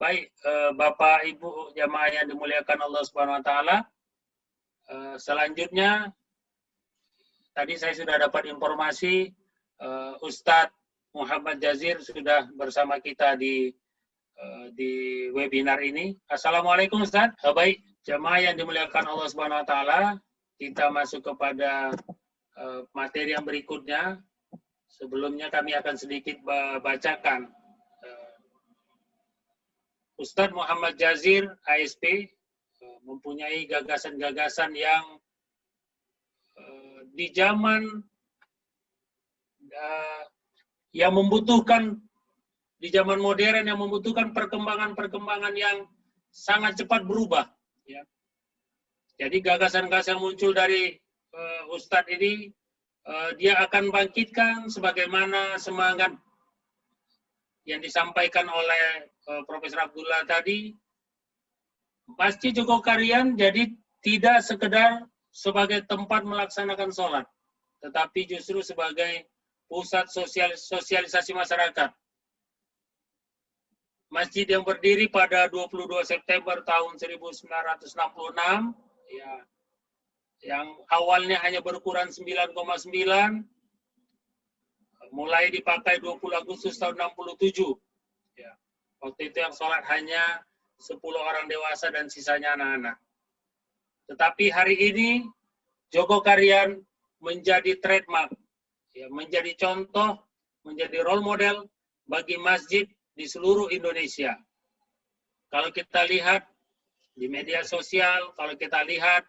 Baik, Bapak Ibu jamaah yang dimuliakan Allah Subhanahu wa taala. Selanjutnya tadi saya sudah dapat informasi Ustadz Muhammad Jazir sudah bersama kita di webinar ini. Assalamualaikum Ustadz. Baik, jamaah yang dimuliakan Allah Subhanahu wa taala, kita masuk kepada materi yang berikutnya. Sebelumnya kami akan sedikit bacakan. Ustadz Muhammad Jazir, ASP, mempunyai gagasan-gagasan yang di zaman yang membutuhkan, di zaman modern yang membutuhkan perkembangan-perkembangan yang sangat cepat berubah. Ya. Jadi gagasan-gagasan muncul dari Ustadz ini, dia akan bangkitkan sebagaimana semangat yang disampaikan oleh Profesor Abdullah tadi. Masjid Jogokarian jadi tidak sekedar sebagai tempat melaksanakan sholat, tetapi justru sebagai pusat sosialisasi masyarakat. Masjid yang berdiri pada 22 September tahun 1966, ya, yang awalnya hanya berukuran 9,9, mulai dipakai 20 Agustus tahun 67. Ya. Waktu itu yang sholat hanya 10 orang dewasa dan sisanya anak-anak. Tetapi hari ini Jogokarian menjadi trademark, ya, menjadi contoh, menjadi role model bagi masjid di seluruh Indonesia. Kalau kita lihat di media sosial, kalau kita lihat,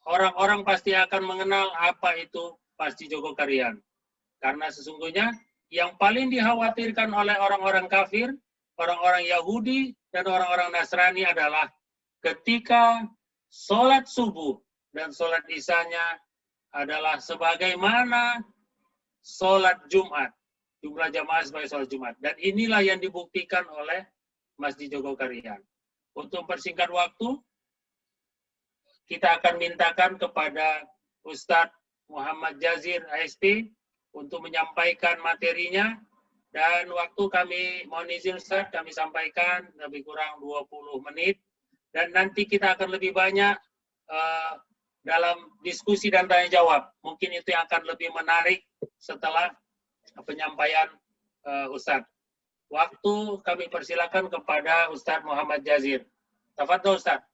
orang-orang pasti akan mengenal apa itu Masjid Jogokarian. Karena sesungguhnya yang paling dikhawatirkan oleh orang-orang kafir, orang-orang Yahudi, dan orang-orang Nasrani adalah ketika sholat subuh dan sholat isyanya adalah sebagaimana sholat Jumat. Jumlah jamaah sebagai sholat Jumat. Dan inilah yang dibuktikan oleh Masjid Jogokarian. Untuk mempersingkat waktu, kita akan mintakan kepada Ustadz Muhammad Jazir, ASP, untuk menyampaikan materinya. Dan waktu kami, mohon izin Ustadz, kami sampaikan lebih kurang 20 menit. Dan nanti kita akan lebih banyak dalam diskusi dan tanya jawab. Mungkin itu yang akan lebih menarik setelah penyampaian Ustadz. Waktu kami persilakan kepada Ustadz Muhammad Jazir. Tafadhol Ustadz.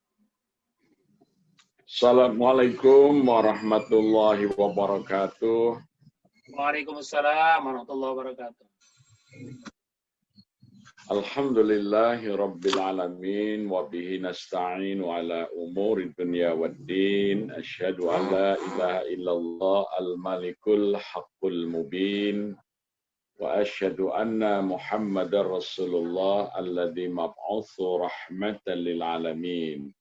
Assalamualaikum warahmatullahi wabarakatuh. Waalaikumsalam warahmatullahi wabarakatuh. Alhamdulillahi rabbil alamin wa bihi nasta'inu ala umuri dunya waddin. Asyhadu an la ilaha illallah al-malikul haqqul mubin. Wa asyhadu anna Muhammadar Rasulullah alladzi mab'utsu rahmatan lil alamin.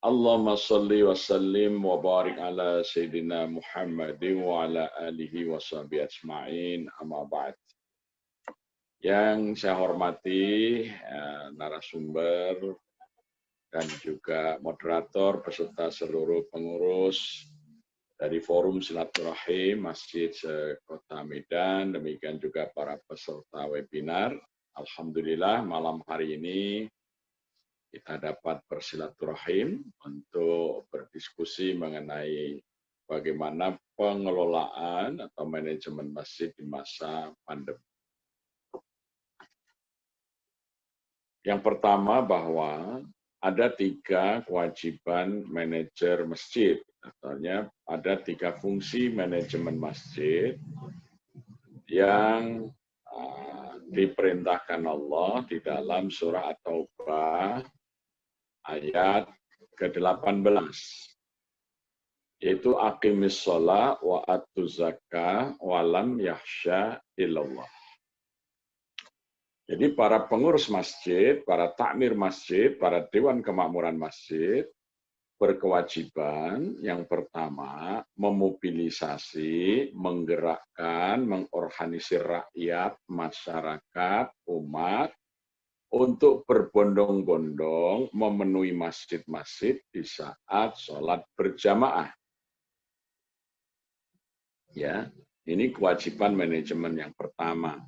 Allahumma salli wa sallim wa barik ala Sayyidina Muhammadin wa ala alihi wa sahbihi ajma'in, amma ba'd. Yang saya hormati narasumber dan juga moderator beserta seluruh pengurus dari Forum Silaturahim Masjid Kota Medan, demikian juga para peserta webinar. Alhamdulillah malam hari ini kita dapat bersilaturahim untuk berdiskusi mengenai bagaimana pengelolaan atau manajemen masjid di masa pandemi. Yang pertama bahwa ada 3 kewajiban manajer masjid. Artinya ada 3 fungsi manajemen masjid yang diperintahkan Allah di dalam surah At-Taubah ayat ke-18, yaitu aqimis shalah wa atuz zakah wa lam yakhsha illallah. Jadi para pengurus masjid, para takmir masjid, para dewan kemakmuran masjid berkewajiban yang pertama memobilisasi, menggerakkan, mengorganisir rakyat, masyarakat, umat untuk berbondong-bondong memenuhi masjid-masjid di saat sholat berjamaah. Ya, ini kewajiban manajemen yang pertama.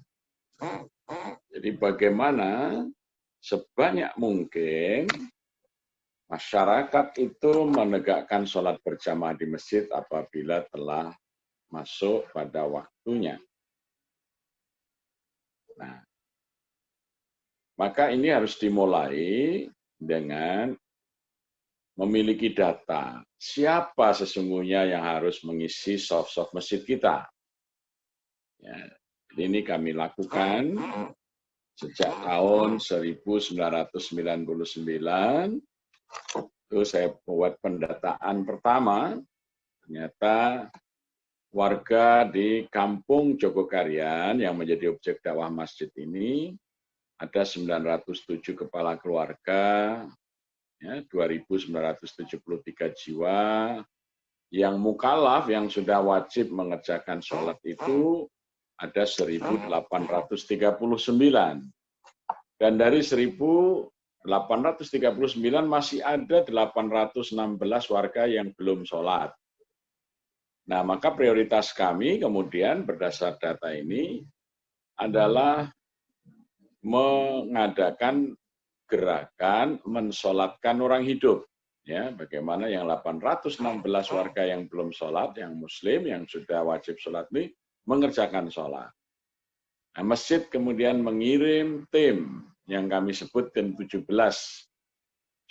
Jadi bagaimana sebanyak mungkin masyarakat itu menegakkan sholat berjamaah di masjid apabila telah masuk pada waktunya. Nah, maka ini harus dimulai dengan memiliki data. Siapa sesungguhnya yang harus mengisi soft masjid kita? Ya, ini kami lakukan sejak tahun 1999. Itu saya buat pendataan pertama. Ternyata warga di Kampung Jogokarian yang menjadi objek dakwah masjid ini ada 907 kepala keluarga, ya, 2.973 jiwa, yang mukalaf, yang sudah wajib mengerjakan sholat itu ada 1.839. Dan dari 1.839 masih ada 816 warga yang belum sholat. Nah, maka prioritas kami kemudian berdasar data ini adalah mengadakan gerakan mensolatkan orang hidup. Ya, bagaimana yang 816 warga yang belum sholat, yang muslim, yang sudah wajib sholat ini, mengerjakan sholat. Nah, masjid kemudian mengirim tim yang kami sebutkan 17.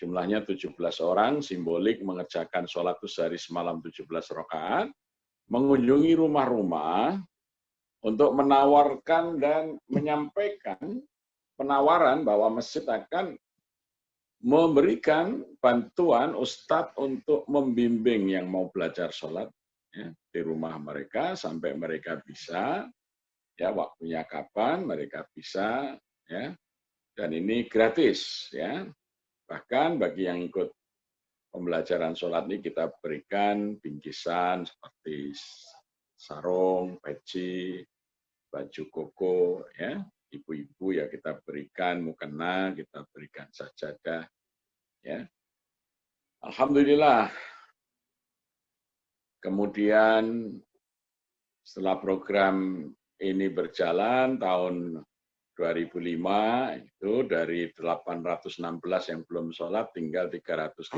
Jumlahnya 17 orang, simbolik mengerjakan sholat itu sehari semalam 17 rakaat, mengunjungi rumah-rumah untuk menawarkan dan menyampaikan penawaran bahwa masjid akan memberikan bantuan ustadz untuk membimbing yang mau belajar sholat ya, di rumah mereka sampai mereka bisa, ya waktunya kapan mereka bisa, ya, dan ini gratis, ya. Bahkan bagi yang ikut pembelajaran sholat ini kita berikan bingkisan seperti sarung, peci, baju koko, ya, ibu-ibu ya kita berikan mukena, kita berikan sajadah, ya. Alhamdulillah. Kemudian setelah program ini berjalan tahun 2005 itu dari 816 yang belum sholat tinggal 315.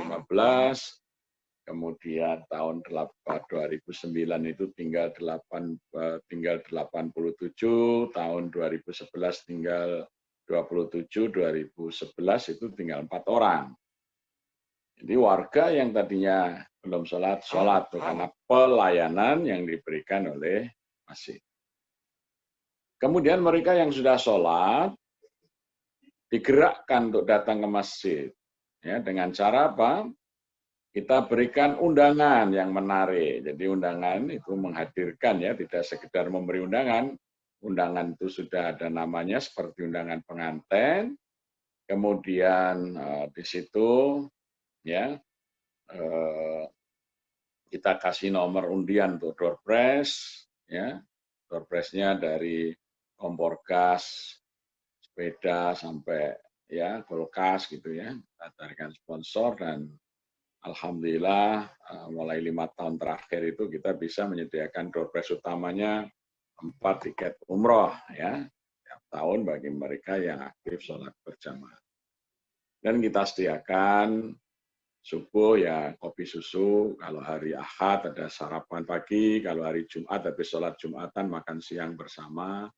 Kemudian tahun 2009 itu tinggal 87, tahun 2011 tinggal 27, 2011 itu tinggal 4 orang. Jadi warga yang tadinya belum sholat karena pelayanan yang diberikan oleh masjid. Kemudian mereka yang sudah sholat digerakkan untuk datang ke masjid. Ya, dengan cara apa? Kita berikan undangan yang menarik. Jadi undangan itu menghadirkan ya, tidak sekedar memberi undangan. Undangan itu sudah ada namanya seperti undangan pengantin. Kemudian di situ ya kita kasih nomor undian untuk door prize, ya. Door prize-nya dari kompor gas, sepeda sampai ya kulkas gitu ya. Kita carikan sponsor dan alhamdulillah mulai 5 tahun terakhir itu kita bisa menyediakan door prize utamanya 4 tiket umroh ya tiap tahun bagi mereka yang aktif sholat berjamaah. Dan kita sediakan subuh ya kopi susu, kalau hari Ahad ada sarapan pagi, kalau hari Jumat habis sholat Jumatan makan siang bersama.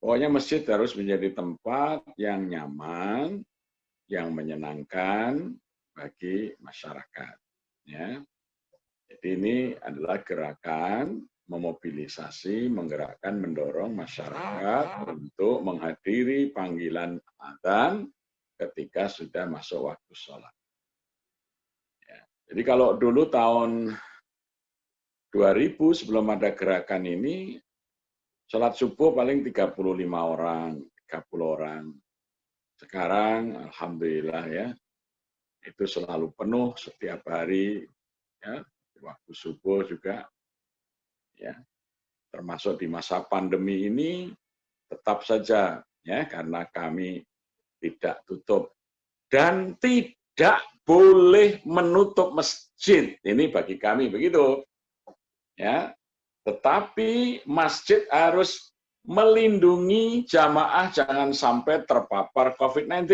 Pokoknya masjid harus menjadi tempat yang nyaman, yang menyenangkan bagi masyarakat. Ya. Jadi ini adalah gerakan memobilisasi, menggerakkan, mendorong masyarakat untuk menghadiri panggilan adzan ketika sudah masuk waktu sholat. Jadi kalau dulu tahun 2000 sebelum ada gerakan ini, sholat subuh paling 35 orang, 30 orang. Sekarang alhamdulillah ya, itu selalu penuh setiap hari, ya, waktu subuh juga, ya, termasuk di masa pandemi ini tetap saja, ya, karena kami tidak tutup dan tidak boleh menutup masjid. Ini bagi kami begitu. Ya. Tetapi masjid harus melindungi jamaah jangan sampai terpapar COVID-19.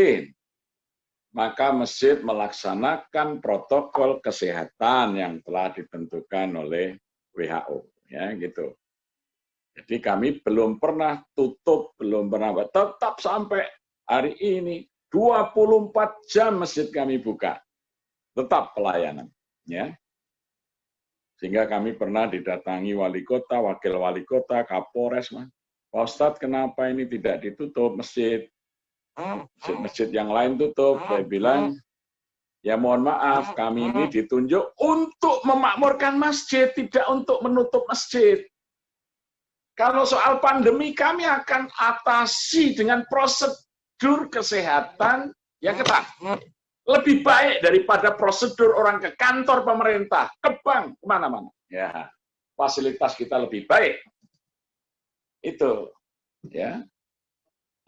Maka masjid melaksanakan protokol kesehatan yang telah ditentukan oleh WHO, ya gitu. Jadi kami belum pernah tutup, belum pernah, tetap sampai hari ini 24 jam masjid kami buka. Tetap pelayanan, ya. Sehingga kami pernah didatangi wali kota, wakil wali kota, Kapolres, Pak Ustadz, kenapa ini tidak ditutup masjid? Masjid yang lain tutup. Saya bilang, ya mohon maaf, kami ini ditunjuk untuk memakmurkan masjid, tidak untuk menutup masjid. Kalau soal pandemi, kami akan atasi dengan prosedur kesehatan yang ketat. Lebih baik daripada prosedur orang ke kantor pemerintah, ke bank, kemana-mana. Ya, fasilitas kita lebih baik. Itu, ya.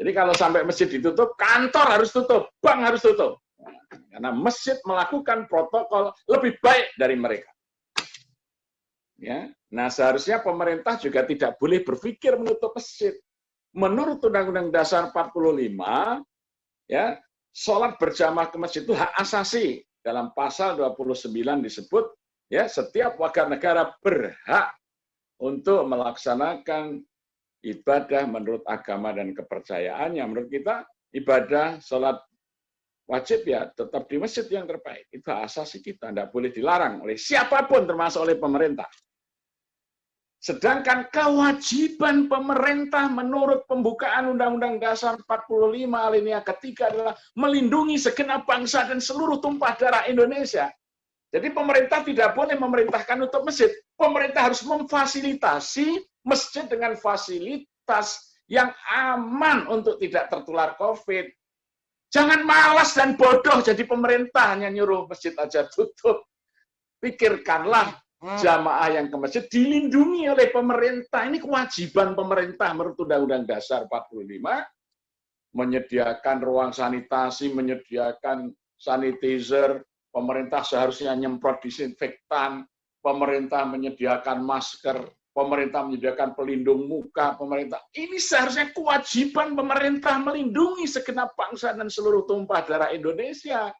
Jadi kalau sampai masjid ditutup, kantor harus tutup, bank harus tutup. Karena masjid melakukan protokol lebih baik dari mereka. Ya, nah seharusnya pemerintah juga tidak boleh berpikir menutup masjid. Menurut Undang-Undang Dasar 45, ya, sholat berjamaah ke masjid itu hak asasi. Dalam pasal 29 disebut, ya, setiap warga negara berhak untuk melaksanakan ibadah menurut agama dan kepercayaannya. Menurut kita, ibadah sholat wajib ya tetap di masjid yang terbaik. Itu hak asasi kita, tidak boleh dilarang oleh siapapun, termasuk oleh pemerintah. Sedangkan kewajiban pemerintah menurut pembukaan Undang-Undang Dasar 45 alinea ketiga adalah melindungi segenap bangsa dan seluruh tumpah darah Indonesia. Jadi pemerintah tidak boleh memerintahkan untuk masjid. Pemerintah harus memfasilitasi masjid dengan fasilitas yang aman untuk tidak tertular COVID. Jangan malas dan bodoh jadi pemerintah hanya nyuruh masjid aja tutup. Pikirkanlah jamaah yang ke masjid dilindungi oleh pemerintah. Ini kewajiban pemerintah menurut Undang-Undang Dasar 45, menyediakan ruang sanitasi, menyediakan sanitizer, pemerintah seharusnya nyemprot disinfektan, pemerintah menyediakan masker, pemerintah menyediakan pelindung muka, pemerintah. Ini seharusnya kewajiban pemerintah melindungi segenap bangsa dan seluruh tumpah darah Indonesia.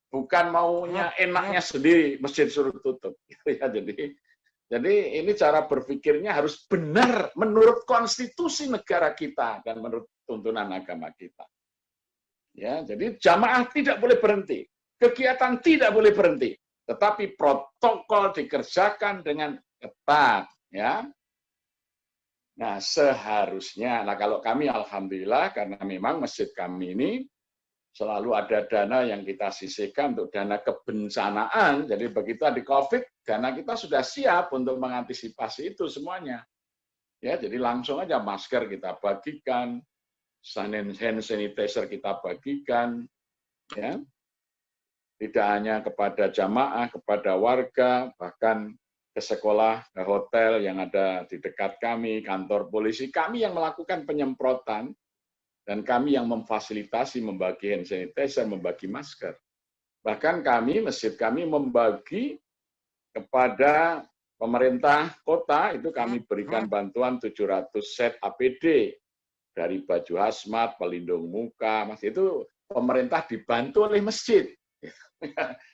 Bukan maunya enaknya sendiri, masjid suruh tutup. Ya, jadi ini cara berpikirnya harus benar menurut konstitusi negara kita dan menurut tuntunan agama kita. Ya, jadi jamaah tidak boleh berhenti, kegiatan tidak boleh berhenti, tetapi protokol dikerjakan dengan ketat. Ya, nah seharusnya, nah kalau kami alhamdulillah karena memang masjid kami ini selalu ada dana yang kita sisihkan untuk dana kebencanaan. Jadi begitu di COVID, dana kita sudah siap untuk mengantisipasi itu semuanya. Ya, jadi langsung aja masker kita bagikan, hand sanitizer kita bagikan, ya. Tidak hanya kepada jamaah, kepada warga, bahkan ke sekolah, ke hotel yang ada di dekat kami, kantor polisi, kami yang melakukan penyemprotan. Dan kami yang memfasilitasi membagi hand sanitizer, membagi masker. Bahkan kami, masjid kami membagi kepada pemerintah kota, itu kami berikan bantuan 700 set APD. Dari baju hazmat, pelindung muka, masjid itu pemerintah dibantu oleh masjid.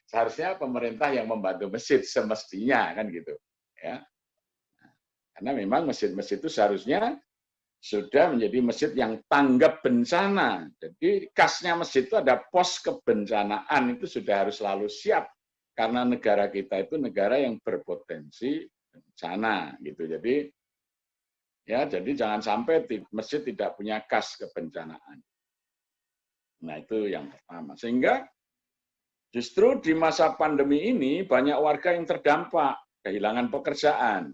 Seharusnya pemerintah yang membantu masjid, semestinya kan gitu. Ya. Karena memang masjid-masjid itu seharusnya sudah menjadi masjid yang tanggap bencana. Jadi khasnya masjid itu ada pos kebencanaan, itu sudah harus selalu siap. Karena negara kita itu negara yang berpotensi bencana. Gitu. Jadi jangan sampai masjid tidak punya khas kebencanaan. Nah itu yang pertama. Sehingga justru di masa pandemi ini banyak warga yang terdampak, kehilangan pekerjaan.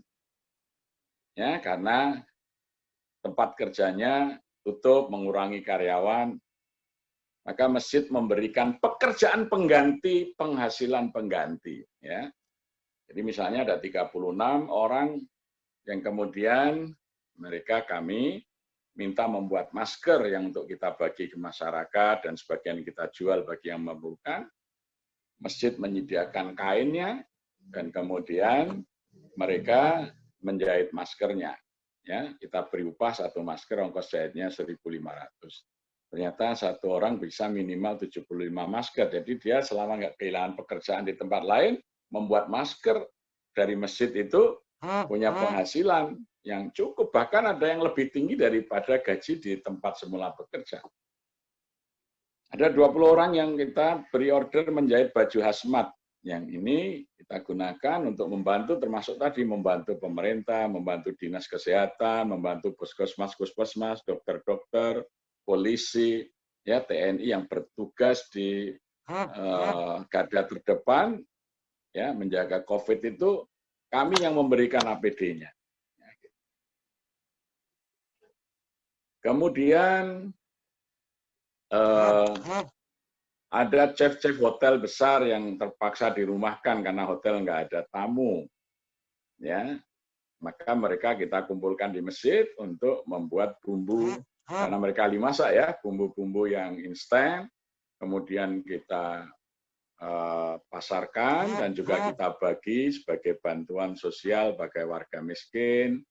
Ya, karena tempat kerjanya tutup, mengurangi karyawan, maka masjid memberikan pekerjaan pengganti, penghasilan pengganti. Ya. Jadi misalnya ada 36 orang yang kemudian kami minta membuat masker yang untuk kita bagi ke masyarakat dan sebagian kita jual bagi yang memerlukan. Masjid menyediakan kainnya dan kemudian mereka menjahit maskernya. Ya, kita beri upah satu masker, ongkos jahitnya 1.500. Ternyata satu orang bisa minimal 75 masker. Jadi dia selama nggak kehilangan pekerjaan di tempat lain, membuat masker dari masjid itu punya penghasilan yang cukup. Bahkan ada yang lebih tinggi daripada gaji di tempat semula bekerja. Ada 20 orang yang kita beri order menjahit baju hazmat. Yang ini kita gunakan untuk membantu, termasuk tadi membantu pemerintah, membantu dinas kesehatan, membantu puskesmas, dokter-dokter, polisi, ya TNI yang bertugas di garda terdepan, ya menjaga COVID itu kami yang memberikan APD-nya. Kemudian ada chef-chef hotel besar yang terpaksa dirumahkan karena hotel nggak ada tamu, ya. Maka mereka kita kumpulkan di masjid untuk membuat bumbu, karena mereka ahli masak ya, bumbu-bumbu yang instan, kemudian kita pasarkan dan juga kita bagi sebagai bantuan sosial bagi warga miskin.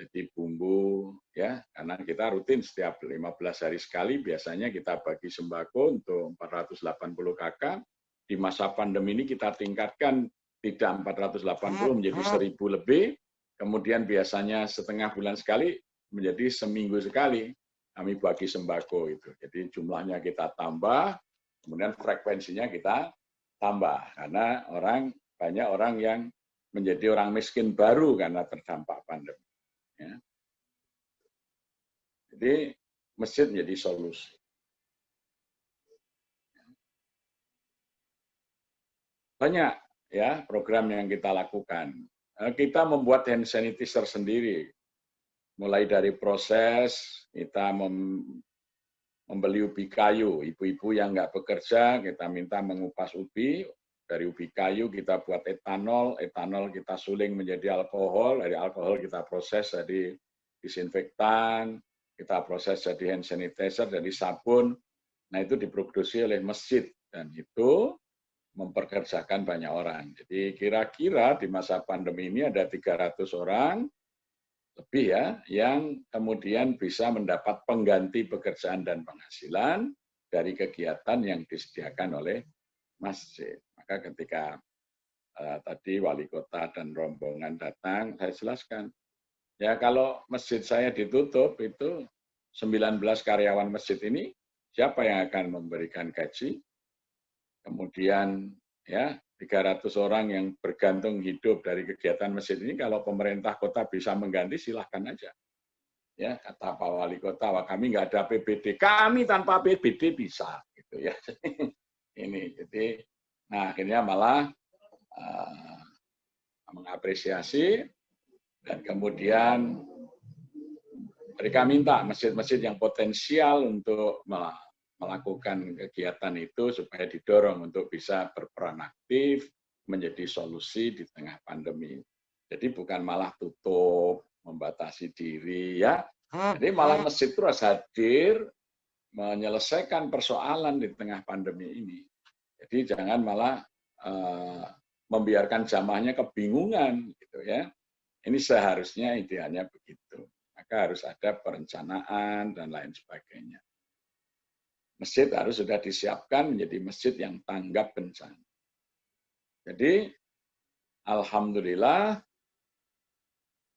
Jadi bumbu ya, karena kita rutin setiap 15 hari sekali biasanya kita bagi sembako untuk 480 kakak. Di masa pandemi ini kita tingkatkan tidak 480 menjadi 1.000 lebih. Kemudian biasanya setengah bulan sekali menjadi seminggu sekali kami bagi sembako itu. Jadi jumlahnya kita tambah, kemudian frekuensinya kita tambah karena banyak orang yang menjadi orang miskin baru karena terdampak pandemi. Ya. Jadi masjid menjadi solusi. Banyak ya program yang kita lakukan. Kita membuat hand sanitizer sendiri. Mulai dari proses kita membeli ubi kayu. Ibu-ibu yang nggak bekerja kita minta mengupas ubi. dari ubi kayu kita buat etanol, etanol kita suling menjadi alkohol, dari alkohol kita proses jadi disinfektan, kita proses jadi hand sanitizer, jadi sabun. Nah itu diproduksi oleh masjid dan itu memperkerjakan banyak orang. Jadi kira-kira di masa pandemi ini ada 300 orang lebih ya yang kemudian bisa mendapat pengganti pekerjaan dan penghasilan dari kegiatan yang disediakan oleh masjid. Maka ketika tadi wali kota dan rombongan datang, saya jelaskan, ya kalau masjid saya ditutup itu 19 karyawan masjid ini siapa yang akan memberikan gaji? Kemudian ya 300 orang yang bergantung hidup dari kegiatan masjid ini kalau pemerintah kota bisa mengganti silahkan aja. Ya kata Pak Wali Kota, wah kami nggak ada APBD, kami tanpa APBD bisa, gitu ya. Ini jadi, nah akhirnya malah mengapresiasi dan kemudian mereka minta masjid-masjid yang potensial untuk melakukan kegiatan itu supaya didorong untuk bisa berperan aktif menjadi solusi di tengah pandemi. Jadi bukan malah tutup, membatasi diri ya. Jadi malah masjid itu harus hadir menyelesaikan persoalan di tengah pandemi ini. Jadi jangan malah membiarkan jamaahnya kebingungan gitu ya. Ini seharusnya idealnya begitu. Maka harus ada perencanaan dan lain sebagainya. Masjid harus sudah disiapkan menjadi masjid yang tanggap bencana. Jadi, alhamdulillah,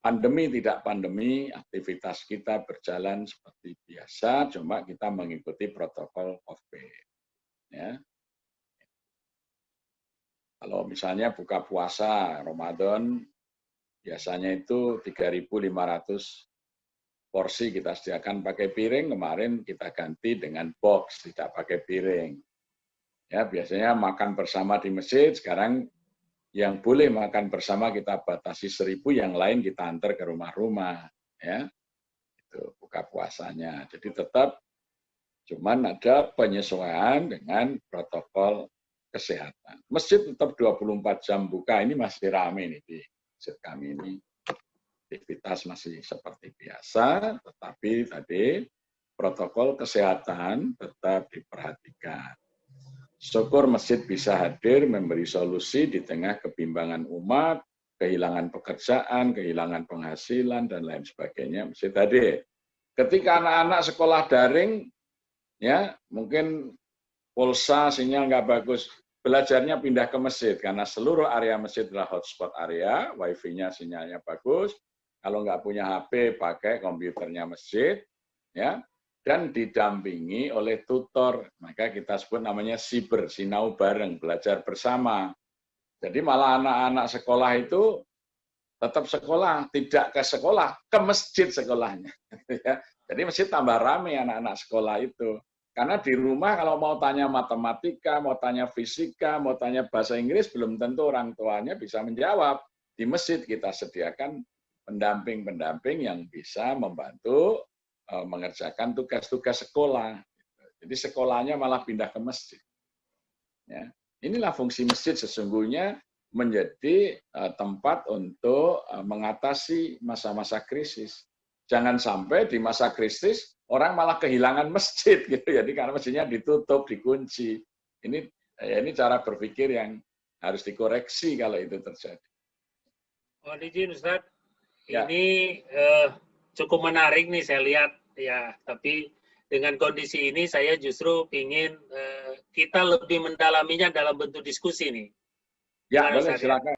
pandemi tidak pandemi, aktivitas kita berjalan seperti biasa, cuma kita mengikuti protokol COVID. Ya. Kalau misalnya buka puasa Ramadan, biasanya itu 3.500 porsi kita sediakan pakai piring, kemarin kita ganti dengan box, tidak pakai piring. Ya, biasanya makan bersama di masjid, sekarang yang boleh makan bersama kita batasi 1.000, yang lain kita antar ke rumah-rumah. Ya, itu buka puasanya. Jadi tetap cuman ada penyesuaian dengan protokol kesehatan. Masjid tetap 24 jam buka, ini masih ramai nih di masjid kami ini. Aktivitas masih seperti biasa, tetapi tadi protokol kesehatan tetap diperhatikan. Syukur masjid bisa hadir memberi solusi di tengah kebimbangan umat, kehilangan pekerjaan, kehilangan penghasilan, dan lain sebagainya. Masjid hadir. Ketika anak-anak sekolah daring, ya mungkin pulsa sinyal nggak bagus, belajarnya pindah ke masjid karena seluruh area masjid adalah hotspot area, wifi-nya sinyalnya bagus. Kalau nggak punya HP, pakai komputernya masjid, ya, dan didampingi oleh tutor. Maka kita sebut namanya siber, sinau bareng, belajar bersama. Jadi malah anak-anak sekolah itu tetap sekolah, tidak ke sekolah, ke masjid sekolahnya. Jadi masjid tambah ramai anak-anak sekolah itu. Karena di rumah kalau mau tanya matematika, mau tanya fisika, mau tanya bahasa Inggris, belum tentu orang tuanya bisa menjawab. Di masjid kita sediakan pendamping-pendamping yang bisa membantu mengerjakan tugas-tugas sekolah. Jadi sekolahnya malah pindah ke masjid. Ya. Inilah fungsi masjid sesungguhnya menjadi tempat untuk mengatasi masa-masa krisis. Jangan sampai di masa krisis orang malah kehilangan masjid gitu. Jadi karena masjidnya ditutup, dikunci. Ini cara berpikir yang harus dikoreksi kalau itu terjadi. Oh, izin Ustaz. Ya. Ini cukup menarik nih saya lihat ya, tapi dengan kondisi ini saya justru ingin kita lebih mendalaminya dalam bentuk diskusi nih. Ya, boleh silakan.